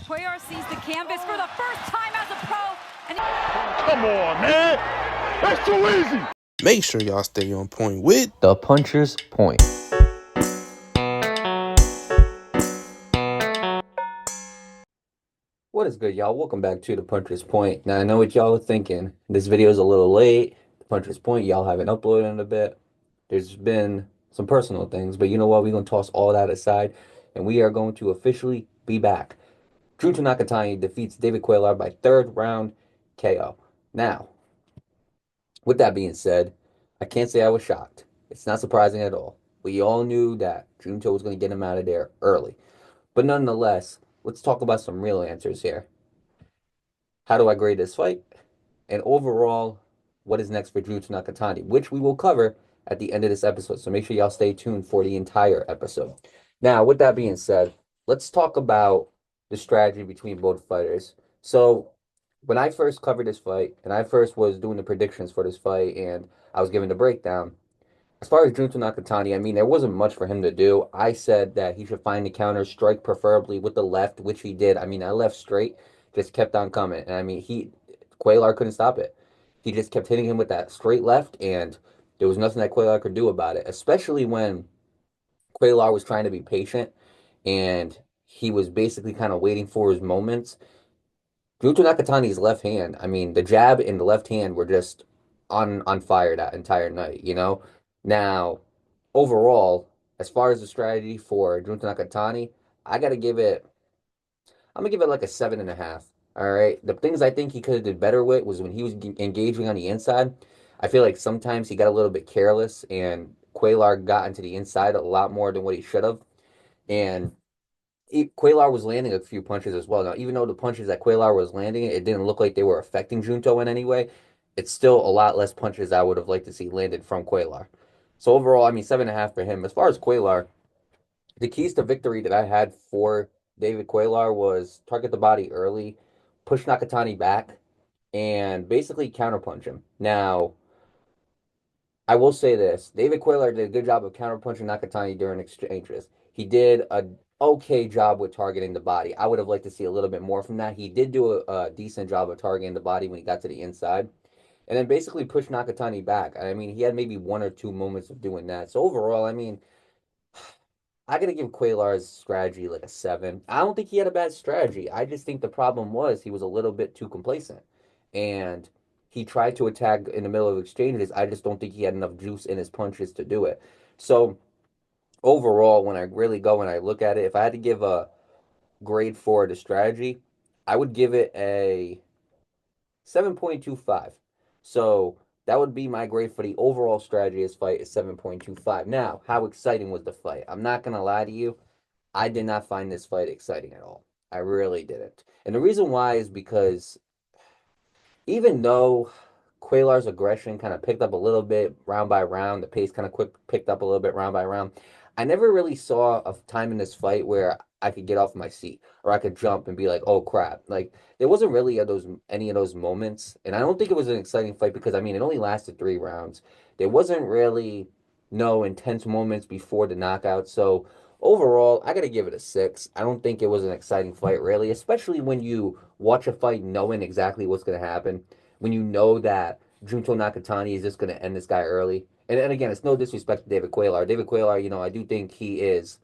Cuellar sees the canvas for the first time as a pro. And come on, man. That's too easy. Make sure y'all stay on point with The Puncher's Point. What is good, y'all? Welcome back to The Puncher's Point. Now, I know what y'all are thinking. This video is a little late. The Puncher's Point, y'all haven't uploaded in a bit. There's been some personal things, but you know what? We're going to toss all that aside, and we are going to officially be back. Junto Nakatani defeats David Cuellar by third round KO. Now, with that being said, I can't say I was shocked. It's not surprising at all. We all knew that Junto was going to get him out of there early. But nonetheless, let's talk about some real answers here. How do I grade this fight? And overall, what is next for Junto Nakatani, which we will cover at the end of this episode. So make sure y'all stay tuned for the entire episode. Now, with that being said, let's talk about the strategy between both fighters. So when I first covered this fight, and I first was doing the predictions for this fight, and I was giving the breakdown, as far as Junto Nakatani, I mean, there wasn't much for him to do. I said that he should find the counter, strike preferably with the left, which he did. I mean, that left straight just kept on coming. And I mean, Cuellar couldn't stop it. He just kept hitting him with that straight left, and there was nothing that Cuellar could do about it, especially when Cuellar was trying to be patient and he was basically kind of waiting for his moments. Junto Nakatani's left hand, I mean, the jab and the left hand were just on fire that entire night, you know? Now, overall, as far as the strategy for Junto Nakatani, I gotta give it, I'm gonna give it like a 7.5. All right. The things I think he could have did better with was when he was engaging on the inside. I feel like sometimes he got a little bit careless and Cuellar got into the inside a lot more than what he should have. And Cuellar was landing a few punches as well. Now, even though the punches that Cuellar was landing, it didn't look like they were affecting Junto in any way. It's still a lot less punches I would have liked to see landed from Cuellar. So overall, I mean, 7.5 for him. As far as Cuellar, the keys to victory that I had for David Cuellar was target the body early, push Nakatani back, and basically counterpunch him. Now, I will say this: David Cuellar did a good job of counterpunching Nakatani during exchanges. He did a okay job with targeting the body. I would have liked to see a little bit more from that. He did do a decent job of targeting the body when he got to the inside, and then basically pushed Nakatani back. I mean, he had maybe one or two moments of doing that. So overall, I mean, I gotta give Cuellar's strategy like a 7. I don't think he had a bad strategy. I just think the problem was he was a little bit too complacent. And he tried to attack in the middle of exchanges. I just don't think he had enough juice in his punches to do it. So overall, when I really go and I look at it, if I had to give a grade for the strategy, I would give it a 7.25. So that would be my grade for the overall strategy of this fight is 7.25. Now, how exciting was the fight? I'm not going to lie to you. I did not find this fight exciting at all. I really didn't. And the reason why is because even though Cuellar's aggression kind of picked up a little bit round by round, the pace kind of picked up a little bit round by round, I never really saw a time in this fight where I could get off my seat or I could jump and be like, "Oh crap!" Like there wasn't really any of those moments, and I don't think it was an exciting fight because I mean it only lasted 3 rounds. There wasn't really no intense moments before the knockout, so overall, I gotta give it a 6. I don't think it was an exciting fight, really, especially when you watch a fight knowing exactly what's gonna happen, when you know that Junto Nakatani is just gonna end this guy early. And again, it's no disrespect to David Cuellar. David Cuellar, you know, I do think he is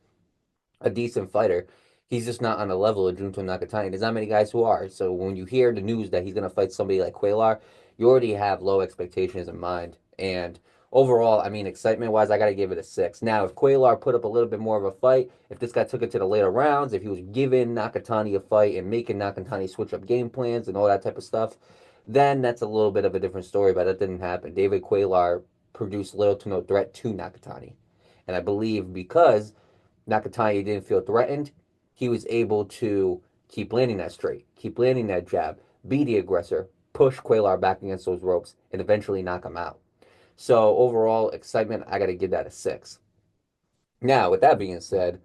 a decent fighter. He's just not on the level of Junto Nakatani. There's not many guys who are. So when you hear the news that he's going to fight somebody like Cuellar, you already have low expectations in mind. And overall, I mean, excitement-wise, I got to give it a 6. Now, if Cuellar put up a little bit more of a fight, if this guy took it to the later rounds, if he was giving Nakatani a fight and making Nakatani switch up game plans and all that type of stuff, then that's a little bit of a different story, but that didn't happen. David Cuellar produced little to no threat to Nakatani. And I believe because Nakatani didn't feel threatened, he was able to keep landing that straight, keep landing that jab, be the aggressor, push Cuellar back against those ropes, and eventually knock him out. So overall excitement, I got to give that a 6. Now, with that being said,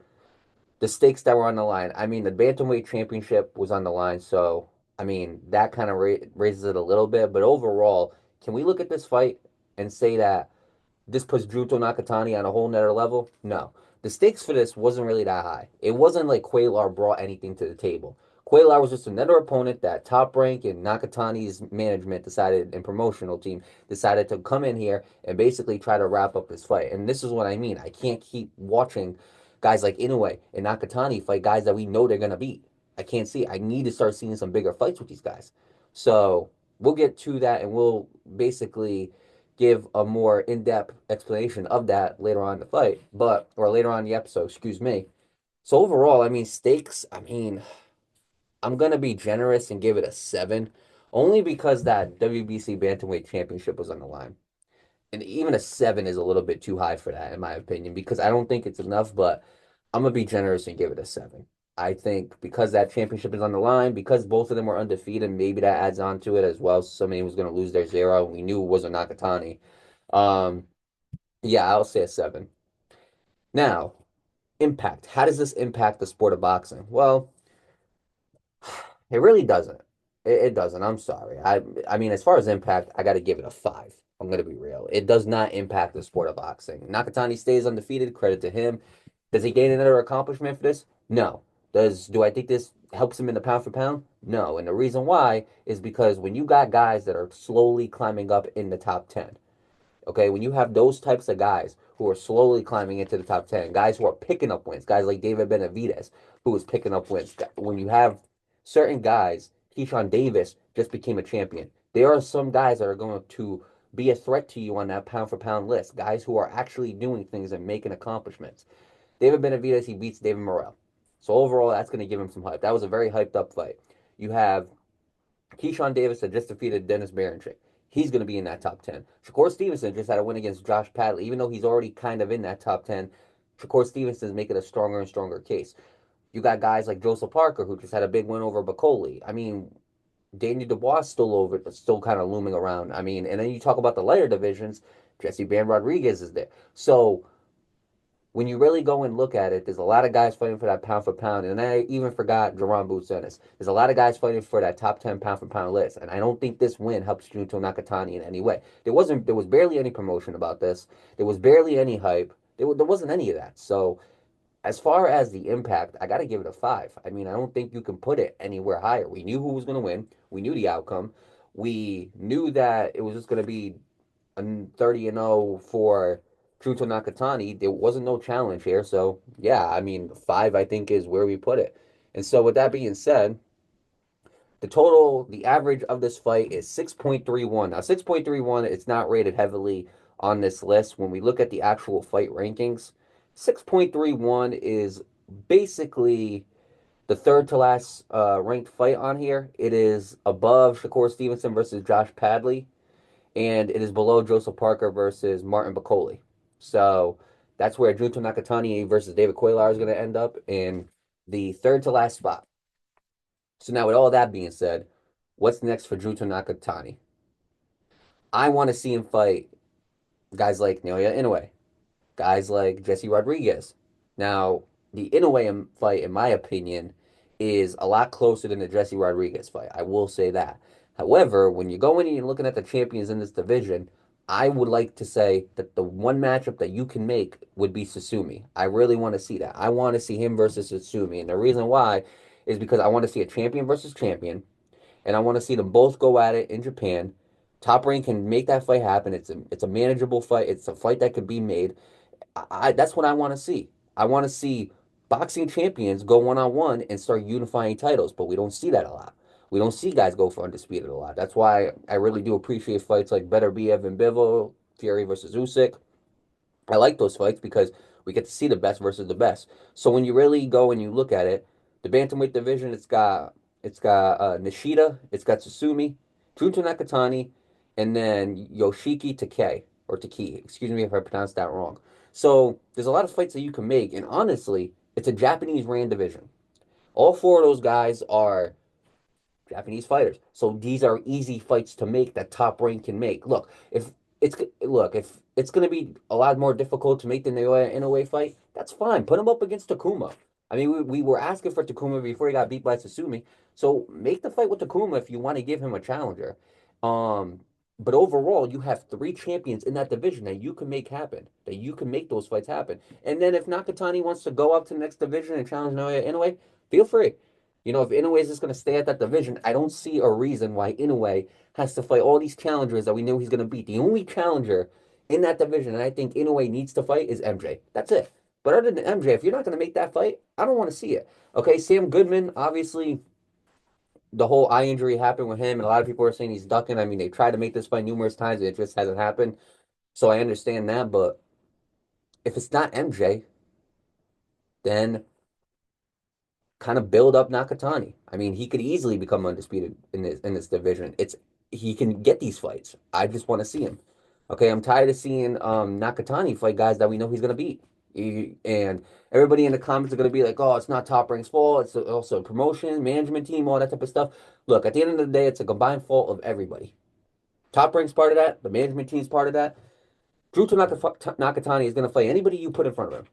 the stakes that were on the line. I mean, the Bantamweight Championship was on the line, so I mean, that kind of raises it a little bit. But overall, can we look at this fight and say that this puts Junto Nakatani on a whole nother level? No. the stakes for this wasn't really that high. It wasn't like Cuellar brought anything to the table. Cuellar was just another opponent that Top Rank and Nakatani's management decided, and promotional team decided to come in here and basically try to wrap up this fight. And this is what I mean. I can't keep watching guys like Inoue and Nakatani fight guys that we know they're gonna beat. I can't see. I need to start seeing some bigger fights with these guys. So we'll get to that, and we'll basically give a more in-depth explanation of that later on in the fight, or later on in the episode, excuse me. So overall, I mean, stakes, I mean, I'm gonna be generous and give it a 7, only because that WBC Bantamweight Championship was on the line. And even a 7 is a little bit too high for that, in my opinion, because I don't think it's enough, but I'm gonna be generous and give it a 7. I think because that championship is on the line, because both of them were undefeated, maybe that adds on to it as well. Somebody was going to lose their 0. We knew it wasn't Nakatani. Um, yeah, I'll say a 7. Now, impact. How does this impact the sport of boxing? Well, it really doesn't. It doesn't. I'm sorry. I mean, as far as impact, I got to give it a 5. I'm going to be real. It does not impact the sport of boxing. Nakatani stays undefeated. Credit to him. Does he gain another accomplishment for this? No. Do I think this helps him in the pound for pound? No. And the reason why is because when you got guys that are slowly climbing up in the top 10, okay, when you have those types of guys who are slowly climbing into the top 10, guys who are picking up wins, guys like David Benavidez, who is picking up wins, when you have certain guys, Keyshawn Davis just became a champion. There are some guys that are going to be a threat to you on that pound for pound list, guys who are actually doing things and making accomplishments. David Benavidez, he beats David Morrell. So overall, that's going to give him some hype. That was a very hyped up fight. You have Keyshawn Davis that just defeated Dennis Berenchick. He's going to be in that top 10. Shakur Stevenson just had a win against Josh Padley. Even though he's already kind of in that top 10, Shakur Stevenson is making a stronger and stronger case. You got guys like Joseph Parker, who just had a big win over Bacoli. I mean, Daniel Dubois still kind of looming around. I mean, and then you talk about the lighter divisions, Jesse Van Rodriguez is there. So when you really go and look at it, there's a lot of guys fighting for that pound for pound. And I even forgot Jerron Boots Ennis. There's a lot of guys fighting for that top 10 pound for pound list. And I don't think this win helps Junto Nakatani in any way. There was barely any promotion about this. There was barely any hype. There wasn't any of that. So as far as the impact, I got to give it a 5. I mean, I don't think you can put it anywhere higher. We knew who was going to win. We knew the outcome. We knew that it was just going to be a 30-0 for Junto Nakatani. There wasn't no challenge here. So, yeah, I mean, 5, I think, is where we put it. And so, with that being said, the average of this fight is 6.31. Now, 6.31, it's not rated heavily on this list. When we look at the actual fight rankings, 6.31 is basically the third to last ranked fight on here. It is above Shakur Stevenson versus Josh Padley, and it is below Joseph Parker versus Martin Bacoli. So that's where Junto Nakatani versus David Cuellar is going to end up in the third to last spot. So now, with all that being said, what's next for Junto Nakatani? I want to see him fight guys like Naoya Inoue, guys like Jesse Rodriguez. Now, the Inoue fight, in my opinion, is a lot closer than the Jesse Rodriguez fight. I will say that. However, when you go in and you're looking at the champions in this division, I would like to say that the one matchup that you can make would be Susumi. I really want to see that. I want to see him versus Susumi. And the reason why is because I want to see a champion versus champion. And I want to see them both go at it in Japan. Top Rank can make that fight happen. It's a manageable fight. It's a fight that could be made. That's what I want to see. I want to see boxing champions go one-on-one and start unifying titles, but we don't see that a lot. We don't see guys go for undisputed a lot. That's why I really do appreciate fights like Beterbiev and Bivol, Fury versus Usyk. I like those fights because we get to see the best versus the best. So when you really go and you look at it, the bantamweight division, it's got Nishida, it's got Susumi, Junto Nakatani, and then Yoshiki Takei or Taki. Excuse me if I pronounced that wrong. So there's a lot of fights that you can make, and honestly, it's a Japanese ran division. All 4 of those guys are Japanese fighters. So these are easy fights to make that Top Rank can make. If it's going to be a lot more difficult to make the Naoya Inoue fight, that's fine. Put him up against Takuma. I mean, we were asking for Takuma before he got beat by Susumi. So make the fight with Takuma if you want to give him a challenger. But overall, you have three champions in that division that you can make happen, that you can make those fights happen. And then if Nakatani wants to go up to the next division and challenge Inoue, feel free. You know, if Inoue is just going to stay at that division, I don't see a reason why Inoue has to fight all these challengers that we know he's going to beat. The only challenger in that division, and I think Inoue needs to fight, is MJ. That's it. But other than MJ, if you're not going to make that fight, I don't want to see it. Okay, Sam Goodman, obviously, the whole eye injury happened with him, and a lot of people are saying he's ducking. I mean, they tried to make this fight numerous times, and it just hasn't happened. So I understand that, but if it's not MJ, then kind of build up Nakatani. I mean, he could easily become undisputed in this division. He can get these fights. I just want to see him. Okay, I'm tired of seeing Nakatani fight guys that we know he's gonna beat. And everybody in the comments are gonna be like, "Oh, it's not Top Rank's fault. It's also a promotion, management team, all that type of stuff." Look, at the end of the day, it's a combined fault of everybody. Top Rank's part of that. The management team's part of that. Junto Nakatani is gonna fight anybody you put in front of him.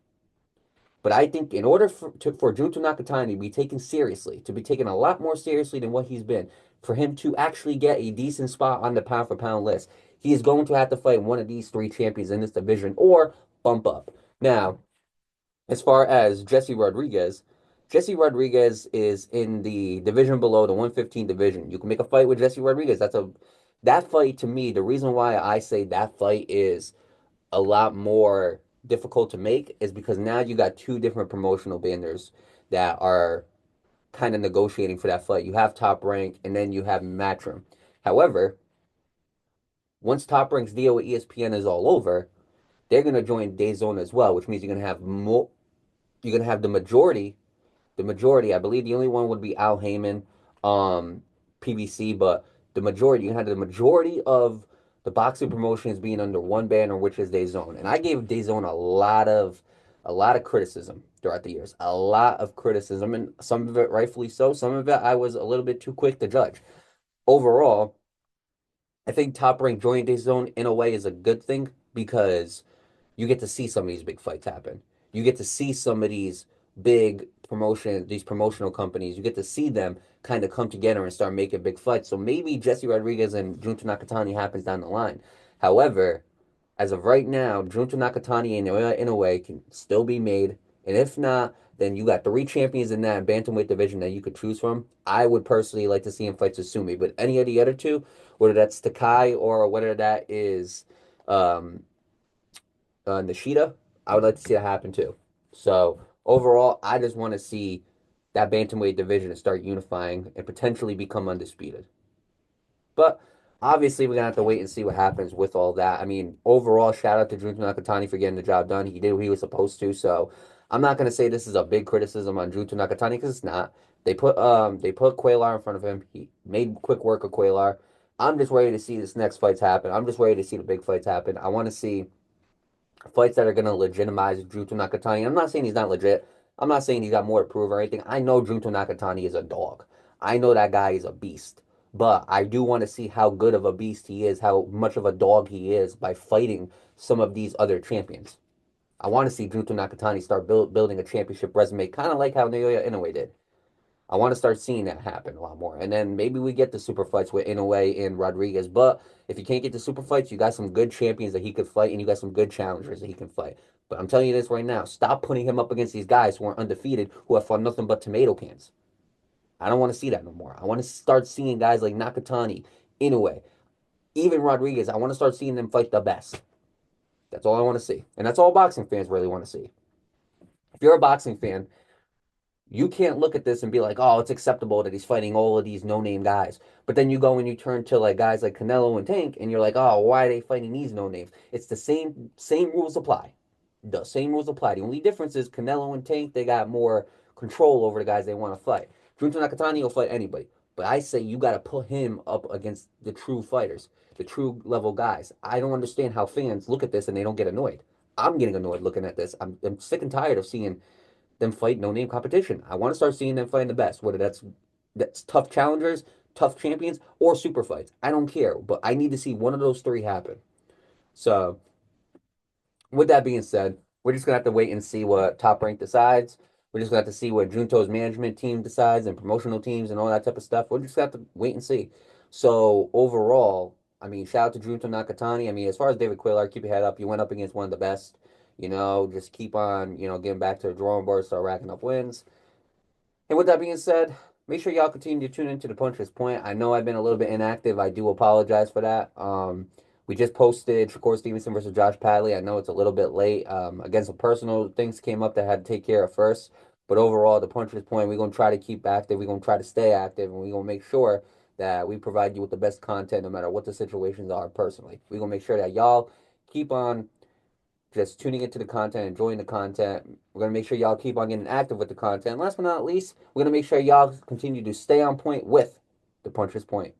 But I think in order for Junto Nakatani to be taken seriously, to be taken a lot more seriously than what he's been, for him to actually get a decent spot on the pound for pound list, he is going to have to fight one of these three champions in this division or bump up. Now, as far as Jesse Rodriguez is in the division below the 115 division. You can make a fight with Jesse Rodriguez. That fight to me, the reason why I say that fight is a lot more difficult to make is because now you got two different promotional banners that are kind of negotiating for that fight. You have Top Rank and then you have Matchroom. However, once Top Rank's deal with ESPN is all over, they're going to join DAZN as well, which means you're going to have more. You're going to have the majority. The majority, I believe, the only one would be Al Heyman, PBC, but you have the majority of the boxing promotions being under one banner, which is DAZN. And I gave DAZN a lot of criticism throughout the years, a lot of criticism, and some of it rightfully so. Some of it I was a little bit too quick to judge. Overall, I think Top Rank joining DAZN in a way is a good thing because you get to see some of these big fights happen. You get to see some of these these promotional companies, you get to see them kind of come together and start making big fights. So maybe Jesse Rodriguez and Junto Nakatani happens down the line. However, as of right now, Junto Nakatani and Inoue can still be made. And if not, then you got three champions in that bantamweight division that you could choose from. I would personally like to see him fight Tsumi, but any of the other two, whether that's Takai or whether that is um, Nishida, I would like to see that happen too. So overall, I just want to see that bantamweight division start unifying and potentially become undisputed. But obviously, we're gonna have to wait and see what happens with all that. I mean, overall, shout out to Junto Nakatani for getting the job done. He did what he was supposed to. So I'm not gonna say this is a big criticism on Junto Nakatani because it's not. They put Cuellar in front of him. He made quick work of Cuellar. I'm just ready to see this next fights happen. I'm just ready to see the big fights happen. I want to see fights that are going to legitimize Junto Nakatani. I'm not saying he's not legit. I'm not saying he's got more to prove or anything. I know Junto Nakatani is a dog. I know that guy is a beast. But I do want to see how good of a beast he is, how much of a dog he is by fighting some of these other champions. I want to see Junto Nakatani start building a championship resume, kind of like how Naoya Inoue did. I want to start seeing that happen a lot more. And then maybe we get the super fights with Inoue and Rodriguez. But if you can't get the super fights, you got some good champions that he could fight, and you got some good challengers that he can fight. But I'm telling you this right now, stop putting him up against these guys who are undefeated, who have fought nothing but tomato cans. I don't want to see that no more. I want to start seeing guys like Nakatani, Inoue, even Rodriguez. I want to start seeing them fight the best. That's all I want to see. And that's all boxing fans really want to see. If you're a boxing fan, you can't look at this and be like, oh, it's acceptable that he's fighting all of these no-name guys. But then you go and you turn to like guys like Canelo and Tank, and you're like, oh, why are they fighting these no-names? It's the same rules apply. The same rules apply. The only difference is Canelo and Tank, they got more control over the guys they want to fight. Junto Nakatani will fight anybody. But I say you got to put him up against the true fighters, the true level guys. I don't understand how fans look at this and they don't get annoyed. I'm getting annoyed looking at this. I'm sick and tired of seeing them fight no name competition. I want to start seeing them fighting the best, whether that's tough challengers, tough champions, or super fights. I don't care, but I need to see one of those three happen. So, with that being said, we're just gonna have to wait and see what Top Rank decides. We're just gonna have to see what Junto's management team decides and promotional teams and all that type of stuff. We're just gonna have to wait and see. So overall, I mean, shout out to Junto Nakatani. I mean, as far as David Cuellar, keep your head up. You went up against one of the best. You know, just keep on, you know, getting back to the drawing board, start racking up wins. And with that being said, make sure y'all continue to tune into the Puncher's Point. I know I've been a little bit inactive. I do apologize for that. We just posted Shakur Stevenson versus Josh Padley. I know it's a little bit late. Again, some personal things came up that I had to take care of first. But overall, the Puncher's Point, we're going to try to keep active. We're going to try to stay active. And we're going to make sure that we provide you with the best content no matter what the situations are personally. We're going to make sure that y'all keep on just tuning into the content, enjoying the content. We're going to make sure y'all keep on getting active with the content. Last but not least, we're going to make sure y'all continue to stay on point with the Puncher's Point.